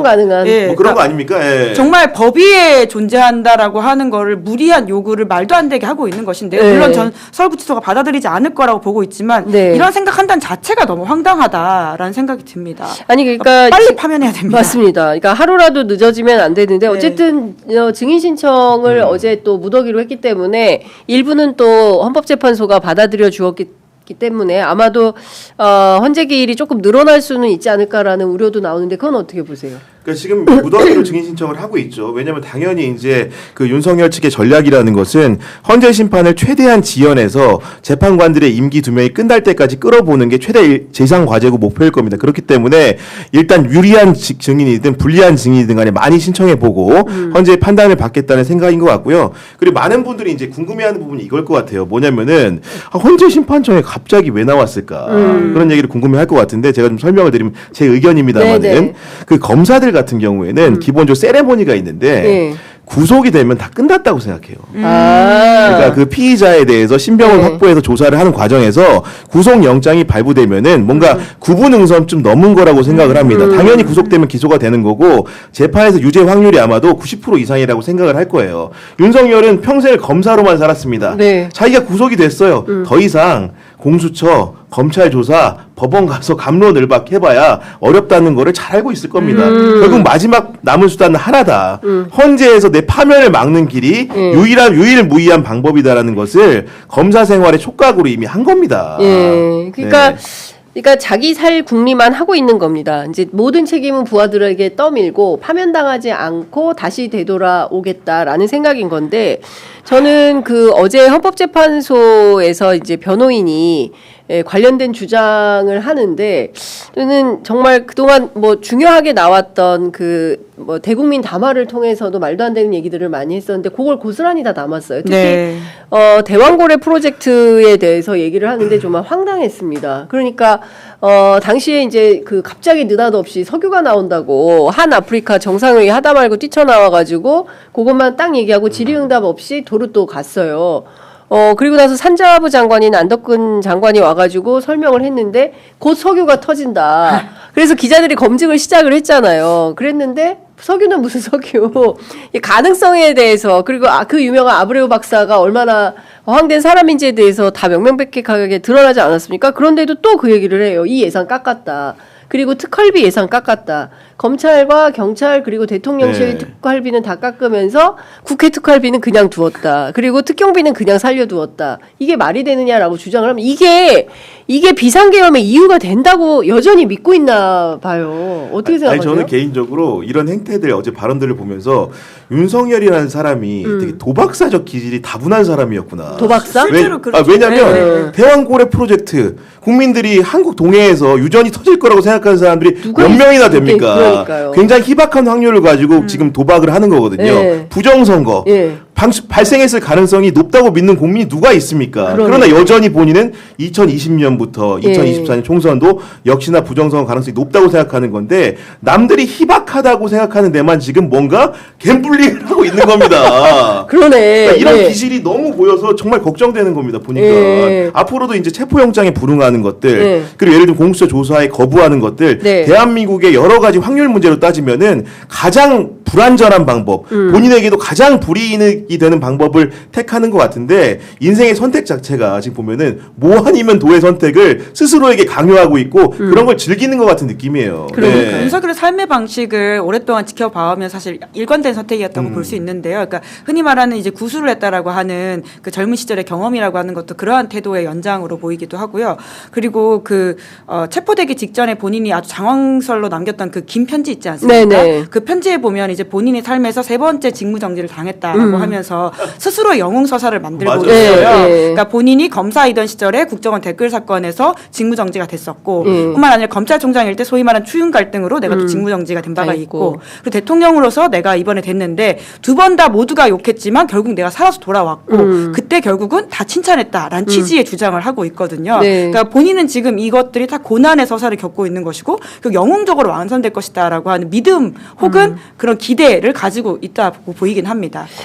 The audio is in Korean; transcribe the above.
가능한 예, 뭐 그런 거 아닙니까? 예. 정말 법 위에 존재한다라고 하는 거를 무리한 요구를 말도 안 되게 하고 있는 것인데요. 네. 물론 전 서울구치소가 받아들이지 않을 거라고 보고 있지만 네. 이런 생각한다는 자체가 너무 황당하다라는 생각이 듭니다. 아니 그러니까 빨리 파면해야 됩니다. 맞습니다. 그러니까 하루라도 늦어지면 안 되는데 어쨌든 증인 신청을 어제 또 무더기로 했기 때문에 일부는 또 헌법재판소가 받아들여 주었기 때문에 아마도 헌재 기일이 조금 늘어날 수는 있지 않을까라는 우려도 나오는데 그건 어떻게 보세요? 그러니까 지금 무더기로 증인 신청을 하고 있죠. 왜냐하면 당연히 이제 그 윤석열 측의 전략이라는 것은 헌재 심판을 최대한 지연해서 재판관들의 임기 2명이 끝날 때까지 끌어보는 게 최대 재상 과제고 목표일 겁니다. 그렇기 때문에 일단 유리한 증인이든 불리한 증인이든 간에 많이 신청해보고 헌재의 판단을 받겠다는 생각인 것 같고요. 그리고 많은 분들이 이제 궁금해하는 부분이 이걸 것 같아요. 뭐냐면은 헌재 심판청에 갑자기 왜 나왔을까 그런 얘기를 궁금해할 것 같은데 제가 좀 설명을 드리면 제 의견입니다만은 네네. 그 검사들 같은 경우에는 기본적으로 세레모니가 있는데 네. 구속이 되면 다 끝났다고 생각해요. 아. 그러니까 그 피의자에 대해서 신병을 네. 확보해서 조사를 하는 과정에서 구속영장이 발부되면은 뭔가 구분응선 좀 넘은 거라고 생각을 합니다. 당연히 구속되면 기소가 되는 거고 재판에서 유죄 확률이 아마도 90% 이상이라고 생각을 할 거예요. 윤석열은 평생을 검사로만 살았습니다. 네. 자기가 구속이 됐어요. 더 이상 공수처, 검찰 조사, 법원 가서 갑론을박 해봐야 어렵다는 거를 잘 알고 있을 겁니다. 결국 마지막 남은 수단은 하나다. 헌재에서 내 파면을 막는 길이 유일무이한 방법이다라는 것을 검사 생활의 촉각으로 이미 한 겁니다. 예. 그러니까 네. 그러니까 자기 살 궁리만 하고 있는 겁니다. 이제 모든 책임은 부하들에게 떠밀고 파면당하지 않고 다시 되돌아오겠다라는 생각인 건데 저는 그 어제 헌법재판소에서 이제 변호인이 관련된 주장을 하는데 저는 정말 그동안 뭐 중요하게 나왔던 그 뭐 대국민 담화를 통해서도 말도 안 되는 얘기들을 많이 했었는데 그걸 고스란히 다 남았어요. 특히 네. 대왕고래 프로젝트에 대해서 얘기를 하는데 정말 황당했습니다. 그러니까 당시에 이제 그 갑자기 느닷없이 석유가 나온다고 한 아프리카 정상회의 하다 말고 뛰쳐나와가지고 그것만 딱 얘기하고 질의응답 없이 도로 또 갔어요. 그리고 나서 산자부 장관인 안덕근 장관이 와가지고 설명을 했는데 곧 석유가 터진다. 그래서 기자들이 검증을 시작을 했잖아요. 그랬는데 석유는 무슨 석유? 이 가능성에 대해서 그리고 그 유명한 아브레우 박사가 얼마나 허황된 사람인지에 대해서 다 명명백백하게 드러나지 않았습니까? 그런데도 또 그 얘기를 해요. 이 예산 깎았다. 그리고 특활비 예산 깎았다. 검찰과 경찰 그리고 대통령실 특활비는 다 깎으면서 국회 특활비는 그냥 두었다. 그리고 특경비는 그냥 살려두었다. 이게 말이 되느냐라고 주장을 하면 이게 비상계엄의 이유가 된다고 여전히 믿고 있나 봐요. 어떻게 생각하세요? 아니 저는 개인적으로 이런 행태들 어제 발언들을 보면서 윤석열이라는 사람이 되게 도박사적 기질이 다분한 사람이었구나. 도박사? 실제로 그렇죠. 왜냐하면 네. 대왕고래 프로젝트 국민들이 한국 동해에서 유전이 터질 거라고 생각하는 사람들이 누가 몇 명이나 있- 됩니까? 그러니까요. 굉장히 희박한 확률을 가지고 지금 도박을 하는 거거든요. 네. 부정선거. 예. 발생했을 가능성이 높다고 믿는 국민이 누가 있습니까? 그러나 여전히 본인은 2020년부터 2024년 총선도 역시나 부정선거 가능성이 높다고 생각하는 건데 남들이 희박하다고 생각하는 데만 지금 뭔가 갬블링을 하고 있는 겁니다. 그러네. 그러니까 이런 예. 기질이 너무 보여서 정말 걱정되는 겁니다. 보니까 예. 앞으로도 이제 체포영장에 불응하는 것들 예. 그리고 예를 들어 공수처 조사에 거부하는 것들 네. 대한민국의 여러 가지 확률 문제로 따지면은 가장 불안전한 방법 본인에게도 가장 불이익이 되는 방법을 택하는 것 같은데 인생의 선택 자체가 지금 보면은 뭐 아니면 도의 선택을 스스로에게 강요하고 있고 그런 걸 즐기는 것 같은 느낌이에요. 그러니까 윤석열의 삶의 방식을 오랫동안 지켜봐오면 사실 일관된 선택이었다고 볼 수 있는데요. 그러니까 흔히 말하는 이제 구술을 했다라고 하는 그 젊은 시절의 경험이라고 하는 것도 그러한 태도의 연장으로 보이기도 하고요. 그리고 그 체포되기 직전에 본인이 아주 장황설로 남겼던 그 긴 편지 있지 않습니까? 네네. 그 편지에 보면 이제 본인의 삶에서 3번째 직무정지를 당했다라고 하면서 스스로 영웅서사를 만들고 맞아요. 있어요. 네. 그러니까 본인이 검사이던 시절에 국정원 댓글 사건에서 직무정지가 됐었고 뿐만 아니라 검찰총장일 때 소위 말하는 추윤 갈등으로 내가 또 직무정지가 된 바가 있고 그리고 대통령으로서 내가 이번에 됐는데 2번 다 모두가 욕했지만 결국 내가 살아서 돌아왔고 그때 결국은 다 칭찬했다라는 취지의 주장을 하고 있거든요. 네. 그러니까 본인은 지금 이것들이 다 고난의 서사를 겪고 있는 것이고 그 영웅적으로 완성될 것이다라고 하는 믿음 혹은 그런 기대를 가지고 있다고 보이긴 합니다.